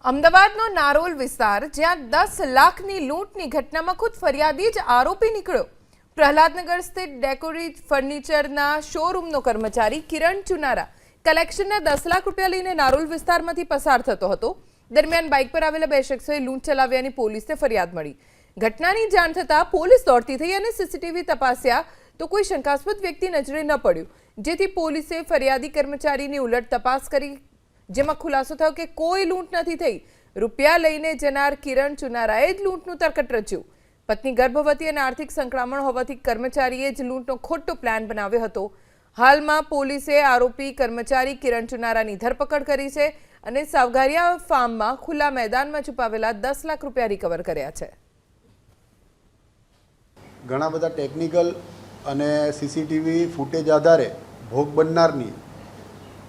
અમદાવાદનો નારોલ વિસ્તાર જ્યાં 10 લાખની લૂંટની ઘટનામાં ખુદ ફરિયાદી જ આરોપી નીકળ્યો। પ્રહલાદનગર સ્થિત ડેકોરેટ ફર્નિચરના શોરૂમનો કર્મચારી કિરણ ચુનારા કલેક્શનના 10 લાખ રૂપિયા લઈને નારોલ વિસ્તારમાંથી પસાર થતો હતો। દરમિયાન બાઇક પર આવેલા બે શખ્સોએ લૂંટ ચલાવ્યાની પોલીસને ફરિયાદ મળી। ઘટનાની જાણ થતાં પોલીસ દોડતી થઈ અને સીસીટીવી તપાસ્યા તો કોઈ શંકાસ્પદ વ્યક્તિ નજરે ન પડ્યો, જેથી પોલીસે ફરિયાદી કર્મચારીની ઉલટ તપાસ કરી, જેમાં ખુલાસો થયો કે કોઈ લૂંટ નથી થઈ। રૂપિયા લઈને જનાર કિરણ ચુનારાએ જ લૂંટનું તરકટ રચ્યું। પત્ની ગર્ભવતી અને આર્થિક સંકળામણ હોવાથી કર્મચારીએ જ લૂંટનો ખોટો પ્લાન બનાવ્યો હતો। હાલમાં પોલીસે આરોપી કર્મચારી કિરણ ચુનારાની ધરપકડ કરી છે અને સાવગારિયા ફાર્મમાં ખુલ્લા મેદાનમાં છુપાવેલા 10 લાખ રૂપિયા રિકવર કર્યા છે। ઘણા બધા ટેકનિકલ અને સીસીટીવી ફૂટેજ આધારે ભોગ બનનારની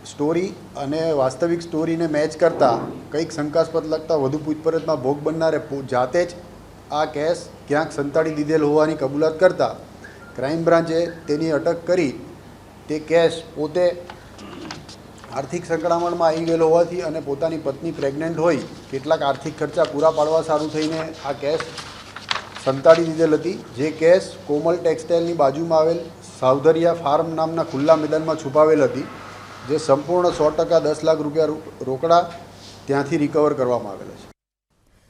સ્ટોરી અને વાસ્તવિક સ્ટોરીને મેચ કરતાં કંઈક શંકાસ્પદ લગતા વધુ પૂછપરછમાં ભોગ બનનારે જાતે જ આ કેસ ક્યાંક સંતાડી લીધેલ હોવાની કબૂલાત કરતાં ક્રાઇમ બ્રાન્ચે તેની અટક કરી તે કેસ પોતે આર્થિક સંકળામણમાં આવી ગયેલો હોવાથી અને પોતાની પત્ની પ્રેગ્નન્ટ હોય કેટલાક આર્થિક ખર્ચા પૂરા પાડવા સારું થઈને આ કેસ સંતાડી દીધેલ હતી। જે કેસ કોમલ ટેક્સટાઇલની બાજુમાં આવેલ સાવધરિયા ફાર્મ નામના ખુલ્લા મેદાનમાં છુપાવેલ હતી, જે સંપૂર્ણ 100% 10 લાખ રૂપિયા રોકડા ત્યાંથી રિકવર કરવામાં આવેલા છે।